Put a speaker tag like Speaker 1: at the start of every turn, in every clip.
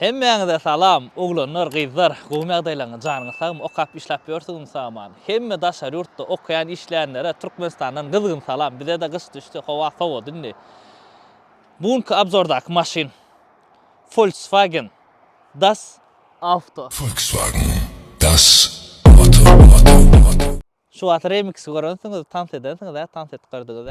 Speaker 1: Hemmeňize salam, oglanlar, gyzlar, gowy ýagdaýlaryň janyňy sağym okap işläp ýörsiň saman. Hemme daşary ýurtda okuyan işleýänlere Türkmenistandan gyzgyn salam. Bize de gyş düşdi, howa sowady. Bugünkü abzordaky maşyn Volkswagen Das Auto.
Speaker 2: Volkswagen, das Auto.
Speaker 1: Şu wagt remix görensiňiz, tans edensiňiz, tans etip gardygyz.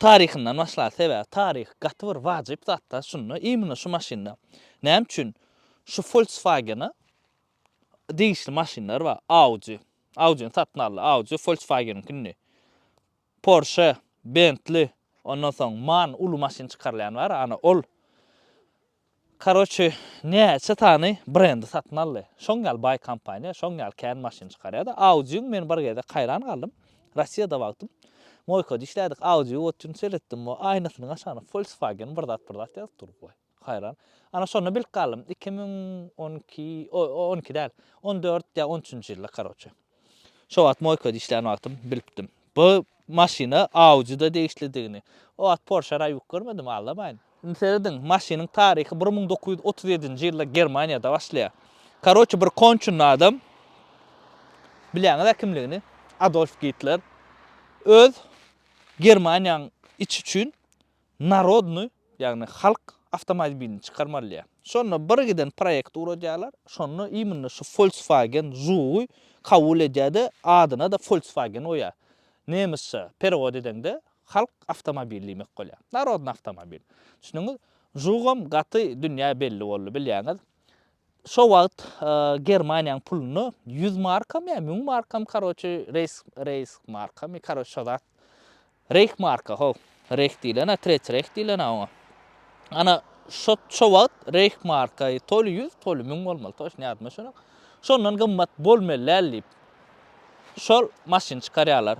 Speaker 1: Tarihinden başlar sebe. Tarih gatyr wajyp zatda şunu imini şu maşynda. Näme üçin şu Volkswagen'ı değişli maşynlar var. Audi'ni satyn aldy. Audi Volkswagen'inki. Porsche, Bentley, ondan soň MAN ulu maşyn çykarlayan var. Ana ol Karoçy näçe tany brendi satyn aldy. Şoňgal bay kompaniýa, şoňgal kän maşyn çykarýardy. Audi'ň men bir gede haýran galdym. Rossiýada wagtym. Moýko işlädik, Audi otun seletdim, o aynasynyň aşagyna Volkswagen birdat ýazyp durup goý. Haýran. Ana şonu bilip galdym. 2012, 12 däl, 14 ýa 13-nji ýylda karoçy. Şo wagt Moýko işläň wagtym bilipdim. Bu maşyna Audi'da değişlidigini. O wagt Porsche raýyk görmedim, allamaýyn. Seredin maşynyň tarihi 1937-nji ýylda Germaniýada başlaýar. Karoçy bir konçun adam. Bilýäňiz kimligini? Adolf Hitler öz Germaniýanyň iç üçin narodny, ýagny halk awtomobilini çykarmalyar. Şonu bir giden proýekt uradýarlar. Şonu imini şu Volkswagen Żugy kabul edýärdi. Adyna da Volkswagen oýar. Nemisçe perewod edende halk awtomobili demek bolýar. Narodny awtomobil. Şunuň Żugam gaty dünýä belli boldy, bilýäňiz. Şo wagt Germaniýanyň puluny 100 markam ýa 1000 markam karoçy reis markam karoçy şodat. Reich marka ho. Reich diýilen, Treç Reich diýilen aňa. Ana şo wagt Reich marka tolu 100, tolu 1000 bolmaly. Toş näme şonu? Şondan gymmat bolmaly diýip. Şol maşyn çykarýarlar.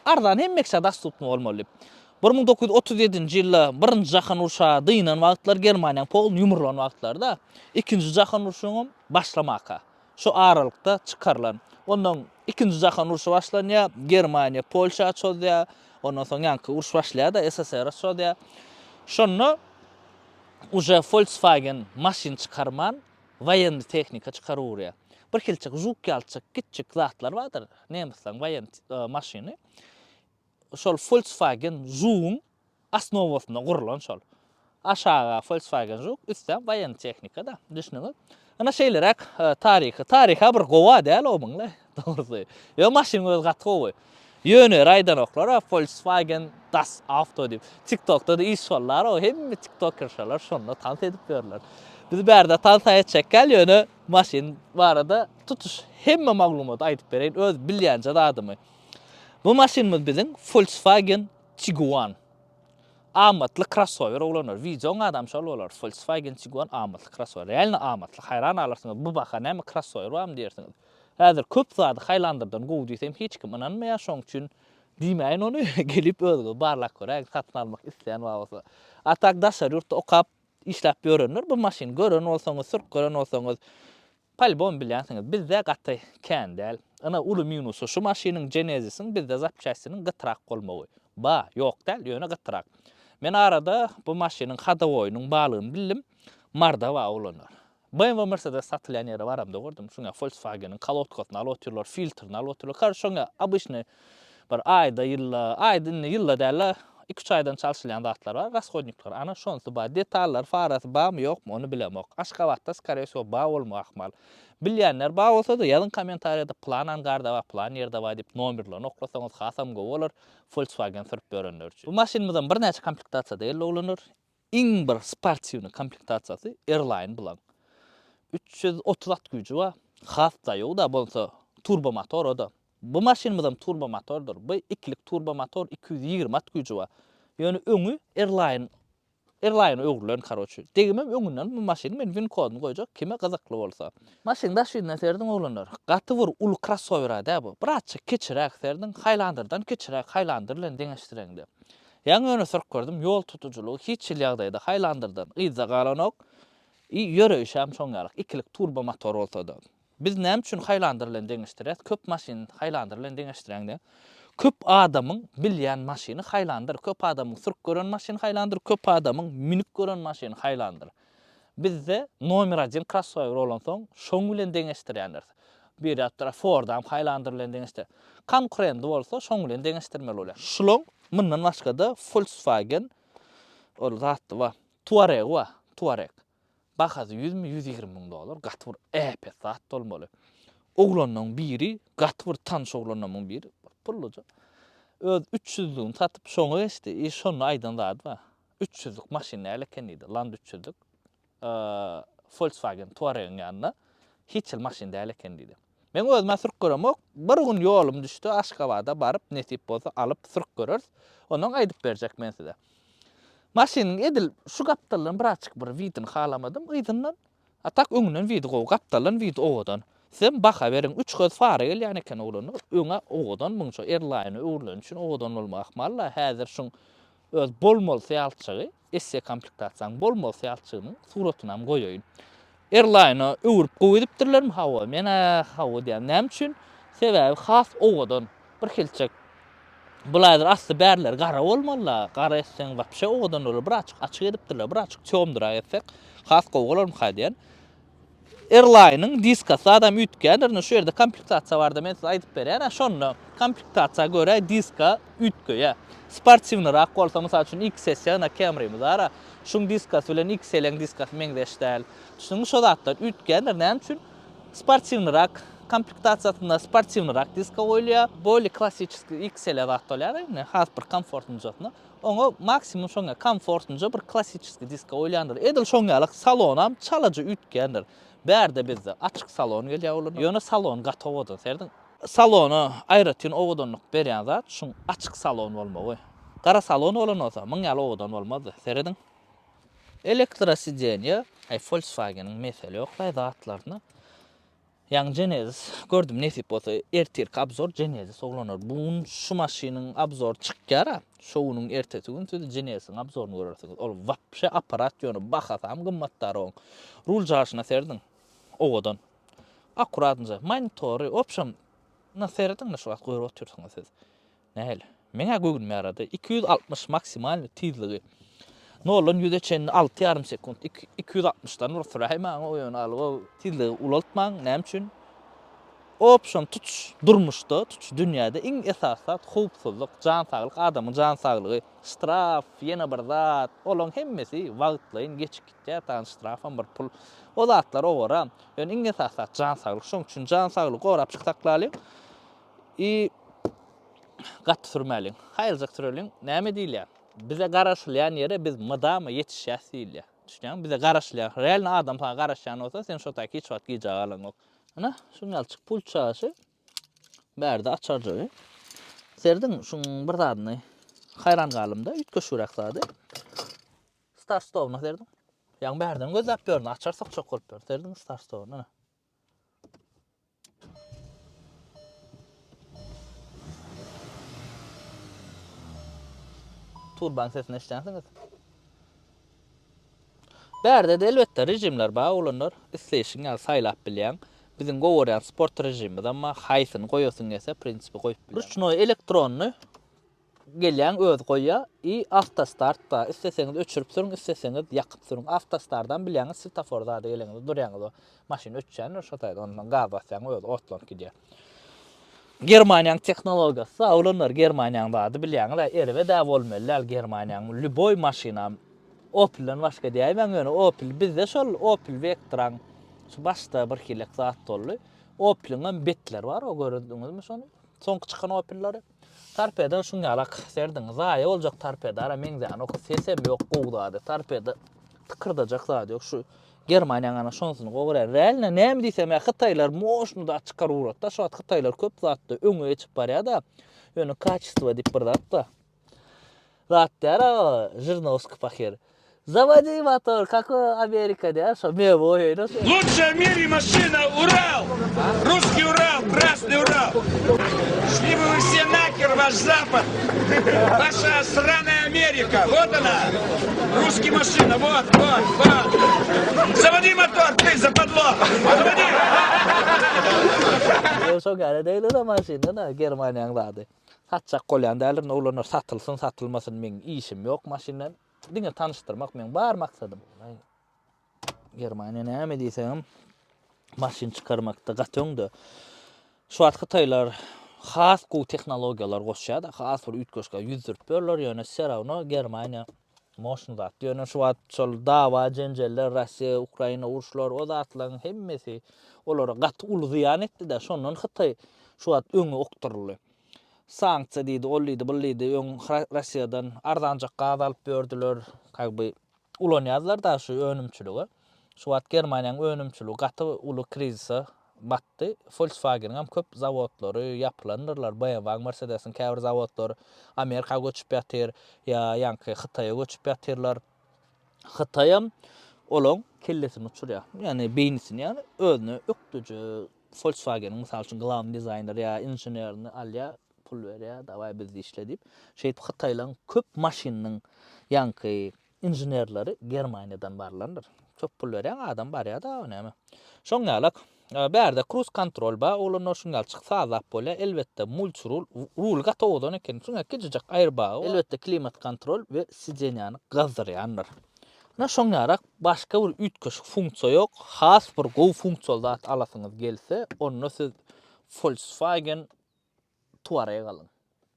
Speaker 1: Ardan hemmekçe dastupmy bolmaly. 1937-nji ýylda 1-nji jahan uruşa dynan wagtlar Germaniýanyň pol ýumurlan wagtlarda 2-nji jahan uruşynyň başlamaka. Şo aralykda çykarlan. Ondan 2-nji jahan uruşy başlanýar, Germaniýa Polşa çözdýär, ondan soň ýanky uruş başlaýar da SSR çözdýär. Şonu uje Volkswagen maşyn çykarman, wayenny tehnika çykaryp. Bir kilçik juk ýalçyk, kiçik zatlar bardyr. Nemisleň wayen maşyny. Şol Volkswagen Żugyň asnowasyna gurulan şol. Aşağı Volkswagen Żug, üstten wayen tehnika da. Düşünüňiz. Ana şeýlerek tariha bir gowa däl o muňla. Dogry. Ýa maşyn öz gaty gowy. Ýöne raýdan oklara Volkswagen Das Auto diýip. TikTokda da iş bollar, o hemme TikTokerşalar şonu tans edip berler. Biz bärde tans etjek gel ýöne maşyn barada tutuş hemme maglumat aýdyp bereýin öz bilýänçe adymy. Bu maşynymyz biziň Volkswagen Tiguan. Amatly crossover oglanlar. Wizoň adam şol bolar. Volkswagen Tiguan amatly crossover. Ýalny amatly. Haýran alarsyňyz. Bu baha näme crossover barmy diýersiňiz. Häzir köp zady Hylanderdan gowy diýsem hiç kim inanmaýar, şoň üçin diýmäýin onu gelip özü barlak görä, satyn almak isleýän bolsa. Atak daşary ýurtda okap işläp ýörenler. Bu maşyn gören bolsaňyz, sürk gören bolsaňyz palbon bilýänsiňiz. Bizde gaty kän däl. Ana uly minusy şu maşynyň genezisiň bizde zapçasynyň gytrak bolmagy. Ba, ýok däl, ýöne gytrak. Men arada bu maşynyň hadawoýunyň balygyny bildim. Marda wa oglanlar. BMW Mercedes satylýan ýere baramda gördüm. Şoňa Volkswagen'in kalotkasyny alyp oturlar, filtrini alyp oturlar. Karşoňa abyşny bir aýda ýylla däl 2-3 aýdan çalşylýan zatlar bar, raschodniklar. Ana şonsy bar, detallar, farasy barmy ýokmy, onu bilemok. Aşgabatda skarýasy bar bolmak ahmal. Bilýänler bar bolsa da ýazyn kommentariýada plan angarda we plan ýerde bar diýip nomerlerini oklasaňyz hasam gowy bolar Volkswagen sürüp berenler üçin. Bu maşynymyzdan bir näçe komplektasiýa däl oglanır. Iň bir sportiwny komplektasiýasy Airline bilen. 330 at gücü var. Has daýagy da bolsa turbo motor o da. Bu maşynymyzdan turbo motordur. Bu ikilik turbo motor 220 at gücü var. Ýöne öňü Airline airline öwrülen karoçy. Degimem öňünden bu maşyny men win kodunu goýjak, kime gyzykly bolsa. Maşyny daşyna serdiň oglanlar. Gaty bir ul crossover da bu. Birazça keçirek serdiň Highlander'dan keçirek Highlander bilen deňeşdireňdi. Ýa-ni öňe sürüp gördüm, ýol tutuculugy hiç il ýagdaýda Highlander'dan gyza galanok, ýöreýiş hem şoňalyk ikilik turbo motor bolsa da. Biz näme üçin Highlander bilen deňeşdirýäs? Köp maşyn Highlander bilen deňeşdireňdi. Köp adamyň bilýän maşyny Highlander, köp adamyň sürüp gören maşyny Highlander, köp adamyň minip gören maşyny Highlander. Bizde nomer 1 crossover bolan soň şoň bilen deňeşdirýänler. Bir ýatlara Ford'am Highlander bilen deňeşdir. Konkurent bolsa şoň bilen deňeşdirmeli bolar. Şuloň mundan başga da Volkswagen ol zatdy wa, Touareg wa, Touareg. Bahazy 100 mi 120 000 dolar, gaty bir EP zat bolmaly. Oglanyň biri, gaty bir tanış oglanyň biri, pulluca. Öz 300'lüğünü satıp şoňa geçdi. Şonu aýdan zady wa. 300'lük maşyna eleken idi. Land 300'lük. Volkswagen Touareg'in ýanyna hiç il maşyna eleken idi. Men özüme sürüp göremok, bir gün ýolum düşdi, Aşgabatda baryp nesip bolsa alyp sürüp göreriz. Ondan aýdyp berjek men size. Maşynyň edil şu gapdalyň birazçyk bir widini halamadım. Ýygynyň atak öňünden widi gowy gapdalyň widi owadan. Sen baha beriň 3 göz fara gelýän eken oglanyr. Öňe owadan muňça airline öwrülen üçin owadan bolmak malla. Häzir şoň öz bolmaly syýalçygy, esse komplektasiýaň bolmaly syýalçygynyň suratyny hem goýaýyn. Airline öwrüp goýdypdyrlarmy hawa? Mena hawa diýen. Näme üçin? Sebäbi has owadan bir hilçek. Bulaylar asly bärler gara bolmalylar. Gara etseň wapşe owadan bolar. Birazçyk açyk edipdirler, birazçyk çömdüra etsek has gowgalar mı diýen. Airline'ın diskası adam ütkendir. Şu yerde komplектasiya var da men size aýdyp berýär. Şonu komplектasiya göre diska ütköýe. Sportivnirak bolsa mysal üçin XS ýa-da Camry'miz ara. Şuň diskasy bilen XL-iň diskasy meňdeşdäl. Şuň şu zatlar ütkendir. Näme üçin? Sportivnirak komplektasiyasynda sportivnirak diska goýulýar. Böyle klassический XL zat bolýar. Has bir komfortny jatna. Oňa maksimum şoňa komfortny bir klassический diska goýulýandyr. Edil şoňalyk salonam çalaja ütkendir. Bärde bizde açyk salon gelýär bolar. Ýöne salon gaty owadan serdiň. Salonu aýratyn owadanlyk berýän zat şuň açyk salon bolmagy. Gara salon bolan bolsa muň ýaly owadan bolmaz serdiň. Elektrosidenýe, Volkswagen'in mesele ýok zatlaryny. Ýa-ni Genesis gördüm nesip bolsa ertirk abzor Genesis oglanır. Buň şu maşynyň abzor çykýara. Şoňuň ertesi gün siz Genesis'in abzoruny görersiňiz. Ol wapşe aparat ýöne bahasam gymmatdary oň. Rul jaşyna serdiň. Owadan. Akuratynja monitory option na serdiň şu wagt goýup otursaňyz siz. Nähili? Meňe gögünmärdi 260 maksimal tizligi. Nolan ýüzeçen 6,5 sekund 260'dan urfuraýman o ýöne alyp tizligi ulaltmaň. Näme üçin? Option tutuş durmuşda, tutuş dünýäde iň esasat howpsuzlyk, jan saglyk, adamyň jan saglygy, straf, ýene bir zat, olaň hemmesi wagtlaýyn geçip gitýär, tan strafam bir pul. O zatlar owara, ýöne iň esasat jan saglyk. Şoň üçin jan saglyk orap çyksaklaly. Gat sürmeli. Haýyljak süreliň. Näme diýilýär? Bize garaşlayan yere biz mıdama yetişýäsiýär. Düşünýän, bize garaşlayan, realny adam sana garaşlayan olsa sen şo taky hiç wagt giýje galan ok. Ana, şuňalçyk pul çaşy. Bärde açarjy. Serdiň şuň bir zadyny hayran galymda ütköşürek zady. Start stopna serdiň. Ýa-ni bärden gözläp görün, açarsak çok bolup ber. Serdiň start stopna. Ana. Turban sesini eşitýänsiňiz. Bärde de elbetde rejimler bar bolanlar. Isleýişiň ýa saýlap bilýän. Bizim gowurýan sport rejimi ama haýsyny goýasyň ese prinsipi goýup bilýän. Ruchnoy elektronny gelýän öz goýýa. Автостарт bar. Isteseňiz öçürüp sürüň, isteseňiz ýakyp sürüň. Автостардан bilýäňiz svetofor zady geleňiz, durýaňyz. Maşyna öçýän, şo taýda ondan gaz basýaň, öz otlanıp gidýär. Germaniýanyň tehnologiýasy, olanlar Germaniýanyň zady bilýäňiz, erwe dä bolmalylar Germaniýanyň lüboy maşyna. Opel'den başga diýäýmen, ýöne Opel bizde şol Opel Vectra'ň şu başda bir kilek zat boldy. Opel'ň betler bar, o görüldüňizmi şonu? Soňky çykan Opel'lary. Tarpedan şuňalak serdiň, zaýa boljak tarpedara meňden o sesem ýok gowdady. Tarpeda tıkırdajak zady ýok. Şu Germaniýanyň ana şonsuny gowrar. Realne näme diýsem, Hytaýlar moşnu da çykaryp uratda. Şu wagt Hytaýlar köp zatda öňe geçip barýar da. Ýöne kaçystywa diýip bir zat da. Zat dära Жирновский paher. Заводи мотор, как в Америке, да? Что мево oyunu.
Speaker 3: Лучшая в мире машина Урал! Русский Урал, Красный Урал! Шли бы вы все нахер, ваш Запад! Ваша сраная Америка! Вот она! Русский машина, вот! Заводи мотор, ты западло! Заводи!
Speaker 1: Şu gari değil de maşinda da Germaniýanyň zady. Satjak bolýan dälir, ulanlar satylsyn, satylmasyn meň işim ýok maşinden. Diňe tanıştyrmak meň bar maksadym. Germaniýa näme diýsem, maşin çykarmakda gatöňde. Şu wagt Hytaýlar has gowy tehnologiýalar goşýar da, has bir ütköşke ýüzdirip berler, ýöne serawna Germaniýa moşun zat. Ýöne şu wagt şol dawa, jenjeller, Russiýa, Ukraina uruşlar, o zatlaryň hemmesi olara gaty uly ziýan etdi da, şondan Hytaý şu wagt öňe okturuldy. Sanksiýa diýdi, ol diýdi, bul diýdi, öň Russiýadan arzanjak gaz alyp berdiler, kaby ulanýarlar da şu önümçüligi. Şu wagt Germaniýanyň önümçüligi gaty uly krizise batdy. Volkswagen'in hem köp zawodlary ýapylandyrlar. BMW, Mercedes'in käbir zawodlary Amerika göçüp ýatyr, ýa-ni Hytaýa göçüp ýatyrlar. Hytaýam olaň kellesini uçurýar. Ýani beýnisini, ýani özüne öktüji Volkswagen'in mysal üçin glavny dizaýner ýa inženerini alýar, pul berýär, daway bizde işle diýip. Şeýip Hytaýlaryň köp maşininiň ýanky inženerleri Germaniýadan barlandyr. Çok pul berýän adam barýar da, näme. Şoňalak bärde cruise control ba, olanlar şuňal çyksa azap bolýar. Elbetde multirul gatowadan eken. Şuňa gijek airbag, elbetde klimat kontrol we sidenýany gazdyrýanlar. Na şoňarak başga bir ütköşük funksiýa ýok. Has bir gowy funksiýal zat alasyňyz gelse, onu siz Volkswagen Touareg alın.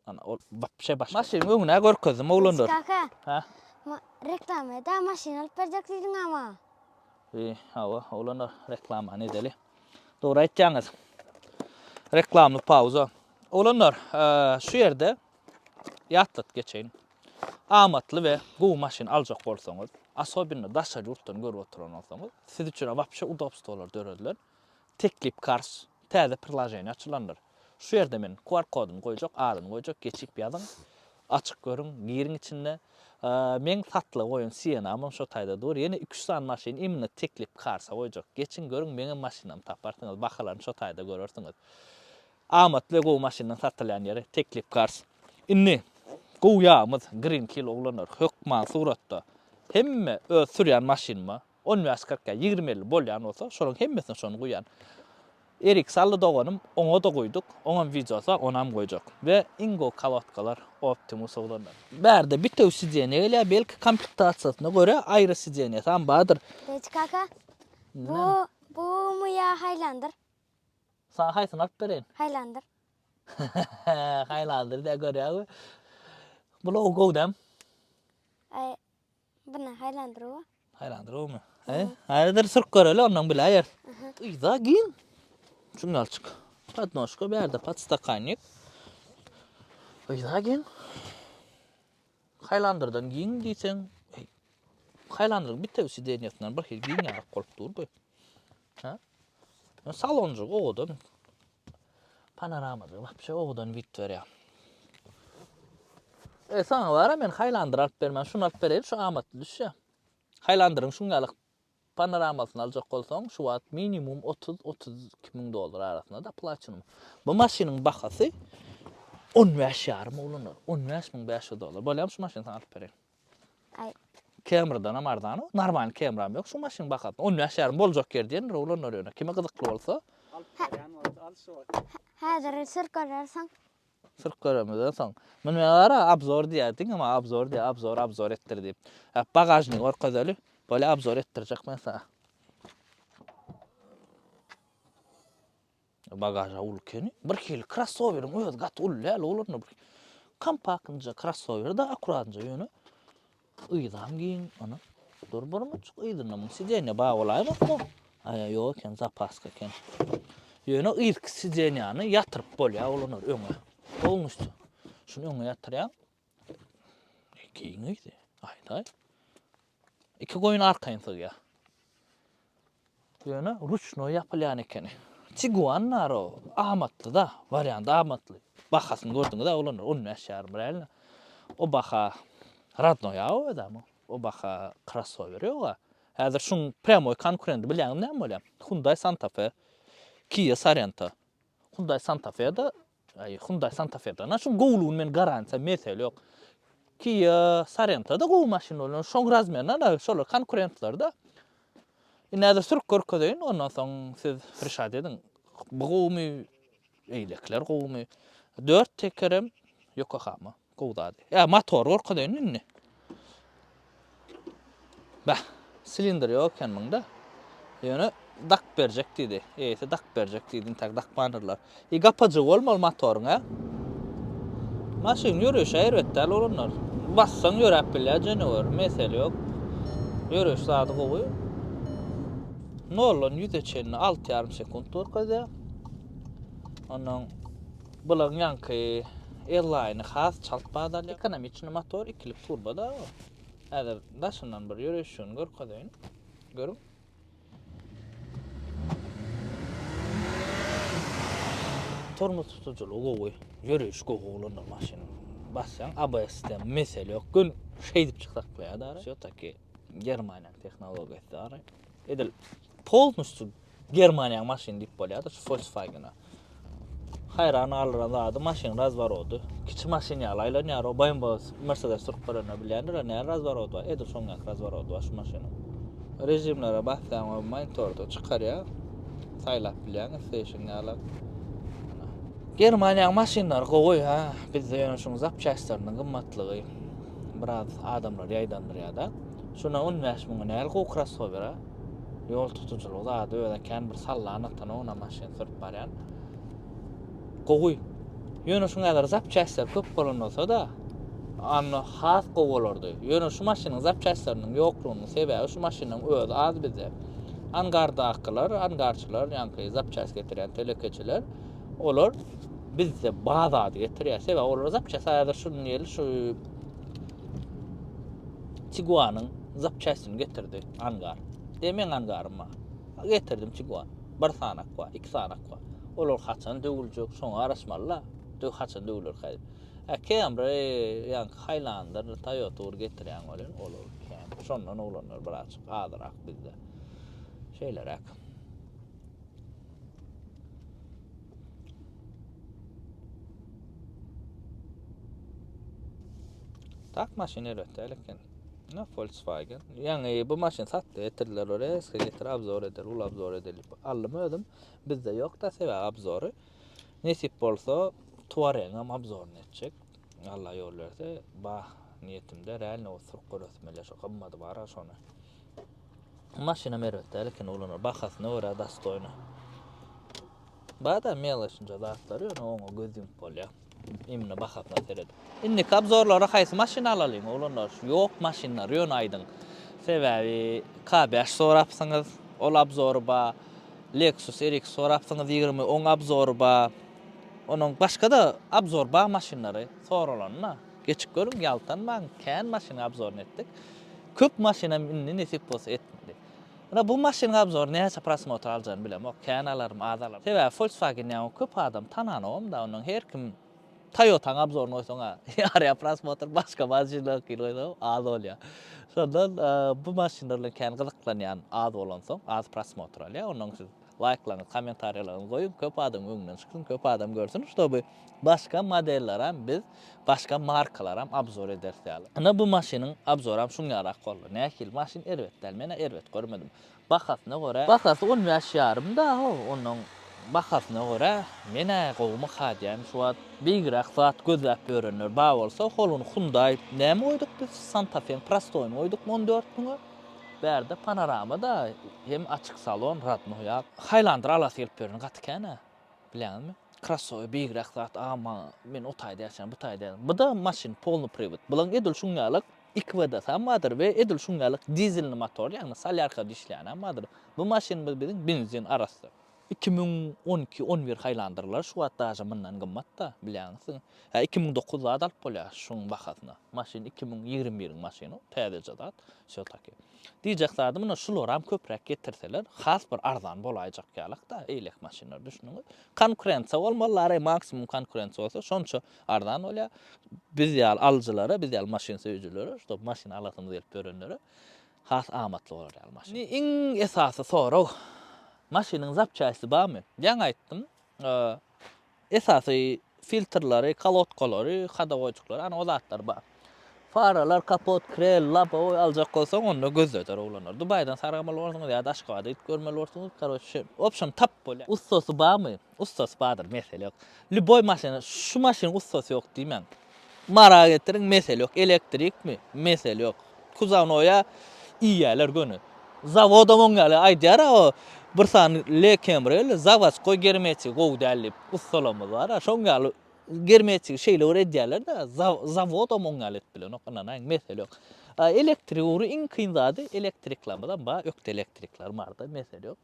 Speaker 1: Ana o baş. Maşyny öňüne görkezim olanlar.
Speaker 4: Kaka,
Speaker 1: Ha?
Speaker 4: reklam eda maşin alıp berjek diýdiň ama.
Speaker 1: Hawa, olanlar reklam edeli. Doğru aýtjaňyz. Reklamly pauza. Olanlar şu ýerde ýatlat geçeýin. Amatly we gowy maşin aljak bolsaňyz, asobinne daşa ýurtdan görüp oturan bolsaňyz, siz üçin wapşe udobstwolar dörediler. Teklip kars, täze prilajiýa açylandyr. Şu ýerde men QR koduny goýjak, adyny goýjak, geçip ýazyň. Açyk görüň, girin içinde. Men satly goýun siýenamam şo taýda dur. Ýene 200 san maşin imni teklip karsa goýjak. Geçin görüň, meňe maşinam taparsyňyz, bahalaryny şo taýda görersiňiz. Amatly gowy maşindan satylýan ýere teklip kars. Inni gowy ýamyz green kill oglanlar, hökman suratda. Hemme öz sürýän maşinma, 10 ýaşkarka 20 bolýan bolsa, şonuň hemmesini şonu goýan. Erik sally doganım, oňa da goýduk. Oňam videosa onam goýjak. We Ingo kalotkalar Optimus oglanlar. Bärde bitew sidenýe ele belki komplektasiýasyna görä aýry sidenýe sam badyr.
Speaker 4: Beç kaka, bu mu ya Highlander?
Speaker 1: Sa haýsyn alyp bereň.
Speaker 4: Highlander.
Speaker 1: Highlander da görýär. Bula o gowdam.
Speaker 4: Buna Highlander o.
Speaker 1: Highlander o mu? Haýdyr sırk göreli ondan biläýär. Ýa gin. Şuňalçyk. Padnoşka bärde patstakanyk. Ýa gin. Highlanderdan giň diýseň, Highlander bitew sidenýetinden bir hil giň ýarak bolup durdy. Ha? Salonjyk odan panoramada wapşe odan wit berýär. Sana bara men Highlander alyp bermän, şunu alyp berer, şu amatly düşýär. Highlander'ın şuňalyk panoramasyny aljak bolsaň, şu wagt minimum 30-32 000 dolar arasynda da platinum. Bu maşynyň bahasy 15,5 milyon, 15,500 dolar. Bolýar şu maşyny alyp berer.
Speaker 4: Ay.
Speaker 1: Kameradan amardan, normal kameram ýok, şu maşynyň bahasy 15,5 boljak gerdiň, rowlanlar ýöne. Kime gyzykly bolsa,
Speaker 4: Häzir sirk görersen.
Speaker 1: sırk göremeden soň. Men ara abzor diýerdiň, ama abzor ettir diýip. Bagajny gorkazaly, böyle abzor ettirjek men sana. Bagaja ulkeni, bir hil crossover'ın öz gat ullal olarny bir. Kompaktynja crossover da akuratynja ýöne. Ýydam giň ana. Durbarmy çyk ýdynam, sidenýe ba bolaýmy? Aya ýok, ken zapaska ken. Ýöne ilk sidenýany ýatyryp bolýar olanlar öňe. Olmuşdu. Şunu öňe ýatyrýan. Giň ýydy. Aýday. İki goýun arkaýyn sygýar. Ýöne ruçno ýapylýan ekeni. Tiguanlar o amatly da, variant amatly. Bahasyny gördüňiz da olanlar 15,5 milyon. O baha radno ýa o adamı. o baha crossover ýok. Häzir şuň prямо konkurenti bilýäňim näme bolýar? Hyundai Santa Fe, Kia Sorento. Hyundai Santa Fe'de Hyundai Santa Fe'de şuň gowlugyny men garantiýa mesele ýok. Kia Sorento'da gowy maşyn bolan, şoň razmerna şolar konkurentler da. Näde sürüp görkedeýin, ondan soň siz rişat edin. Bu gowmy eýlekler gowmy 4 tekerem Yokohama gowdady. Ya motor görkedeýin inni. Bah, silindir ýok kenminde. Ýöne dak berjek diýdi. Eýse dak berjek diýdi, tak dak banyrlar. Gapajy bolmaly motoruňa. Maşyn ýörüş elbetde bolanlar. Bassaň ýörep bilýär jenewar, mesele ýok. Ýörüş sady gowy. Nollan 100 6,5 sekund durýar. Ondan bulan ýanky airline has çalpady. Ekonomiçni motor 2'lik turboda. Häzir daşyndan bir ýörüşini görkedeýin. Görüm. Tormuz tutuculuğu gowy. Ýörüş gowy bolanlar maşyn. Bassaň ABS-de mesele ýok. Gün şeýdip çyksak bolýar. Şo-taki Germaniýa tehnologiýasy. Edil polnusu Germaniýa maşyn diýip bolýar, şu Volkswagen'a. Hayran alyran zady maşyn razwarody. Kiçik maşyn ýalaylar ýaro baýmbaz Mercedes sürüp barana bilýänler, näme razwarody bar. Edil şoňa razwarody bar şu maşyny. Rejimlere bassaň monitorda çykarýar. Saýlap bilýän, station ýalar. Germaniýa maşynlar gowy ha. Bizde ýöne şuň zapçaýlarynyň gymmatlygy biraz adamlar ýaýdandyr da. Şuna 15 000 näl gowy crossover ha. Yol tutuculuğu zady öýle kän bir sallanykdan ona maşyn sürüp barýan. Gowy. Ýöne şuň kadar zapçaýlar köp bolan bolsa da, anna has gowy bolardy. Ýöne şu maşynyň zapçaýlarynyň ýoklugynyň sebäbi şu maşynyň özü az bizde. Angardaklar, angarçylar, ýanky zapçaýs getiren telekeçiler, olar bizde bazady getirýär. Sebäbi olar zapçaýlar şuny ýeli şu Tiguan'ın zapçaýsyny getirdi angar. Demen angarma. Getirdim Tiguan. Bir sanak wa, 2 sanak wa. Olar haçan döwüljek, şoňa araşmalar. Haçan döwüler haýyr. Camry, ýa Highlander, Toyota getirýän bolan olar. Şondan olanlar biraz azyrak bizde. Şeýlerak. Tak maşyn elbetde lekin Volkswagen. Yani bu maşyn satdy, etirler oraya, eski getir abzor eder, ul abzor edilip almyordum. Bizde ýok da sebäbi abzory. Nesip bolsa Touareg'am abzoryny etjek. Allah ýol berse, bah niýetimde räl no suruk görüsmeli şo gammady bara şonu. Maşyna merwetde lekin ulanır bahasyna görä dastoyna. Bada meleşince datlary onu gözüm bolýar. Imne bahatna tered. Inni kabzorlara haýsy maşyna alalyň olanlar ýok maşynlar ýön aýdyň. Sebäbi K5 sorapsaňyz ol abzory ba, Lexus RX sorapsaňyz 20 10 abzory ba. Onuň başga da abzor ba maşynlary soralanna. Geçip görüm ýaltanman kän maşyna abzoryny etdik. Köp maşyna inni nesip bolsa etmedi. Ana bu maşynyň abzory näçe prosmotr aljan bilem, o kän alarym azalar. Sebäbi Volkswagen ýa köp adam tananam da onuň her kim Toyota'nın abzoryny oýsaňa ýa prosmotr başga maşynlar kirýär, az bolýar. Şondan bu maşynlarla kän gyzyklanýan az bolansoň, az prosmotr alýar. Onuň siz like'laryňy, kommentariýalaryňy goýup köp adam öňünden çykyn, köp adam görsün. Şoby başga modeller hem biz başga markalar hem abzor edersler. Ana bu maşynyň abzory hem şuň ýarak boldy. Näkil maşyn elbetde meni elbet görmedim. Bahasyna görä, bahasy 10 ýaşarym da onuň bahasyna görä mene gowumy hadýan şu wagt bigrak zat gözläp görünür. Ba bolsa holuny Hyundai näme oýdyk biz Santa Fe Prastoyny oýdyk 14 000. Berde panoramada hem açyk salon radnoya Highlander alasy gelip berýän gatykana. Bilýärmi? Crossover bigrak zat ama men o taýda ýaşan, bu taýda. Bu da maşyn polny привод. Bulan edil şuňalyk 2 samadır we edil şuňalyk dizelni motor, ýani salyarka işleýän amadyr. Bu maşyn biziň benzin arasy. 2012-11 haylandırlar şu wagtda aşamyndan gymmat da bilýänsiň. 2009-da alyp bolýar şuň bahasyna. Maşyn 2021-iň maşyny täze zat. Şo taki. Diýjek zady muny şular hem köprek getirseler, has bir arzan bolajak ýalyk da eýlek maşynlar düşünüňiz. Konkurensiýa bolmaly, maksimum konkurensiýa bolsa şonça arzan bolýar. Biz ýal alyjylary, biz ýal maşyn söýjülери, şo maşyn alasyny gelip görenleri has amatly bolar ýal maşyn. Iň esasy sorag maşynyň zapçaýsy barmy? Ýa aýtdym. Esasy filtrlary, kolodkalary, hadagoýçyklary, ana o zatlar bar. Faralar, kapot, krel, lapa aljak bolsaň onda gözleter oglanlar. Dubaydan sargamaly bolsaňyz ýa-da Aşgabatda gidip görmeli bolsaňyz, karoçy, option tap bolýar. Ustasy barmy? Ustasy bardyr, mesele ýok. Liboy maşyna, şu maşynyň ustasy ýok diýmän. Mara getirin, mesele ýok. Elektrikmi? Mesele ýok. Kuzawnoya iýäler gönü. Zavoda moňaly aýdýar o bir san lekemrel zavadskoy germeçi gowdalip ustalamyz bar. Şoňaly germeçi şeýle edýärler da zavod moňaly bilen okanan mesele ýok. Elektrik iň kyn zady elektriklerden ba ökde elektrikler barda mesele ýok.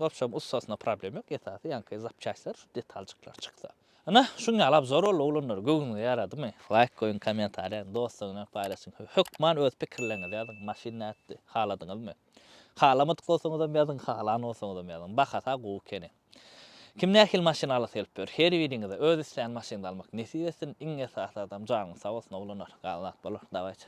Speaker 1: Opşam ustasyna problem ýok, esasy ýanky zapçaýslar, detalçyklar çyksa. Ana şuňa abzor olanlar göňüňe ýaradymy? Like koyun, kommentariýa, dostlaryna paýlaşyň. Hökman öz pikirlerinizi ýazyň, maşyn näçdi, haladyňyzmy? Halamadyk bolsaňyzam ýazyň, halan bolsaňyzam ýazyň. Bahasa gowy kene. Kim nähil maşyn alyp gelipdir? Her biриňize öz isleýän maşyny almak nesip etsin. Iň esasy adam janyň sag bolsun, oglanlar. Galat bolar, dawaýçy.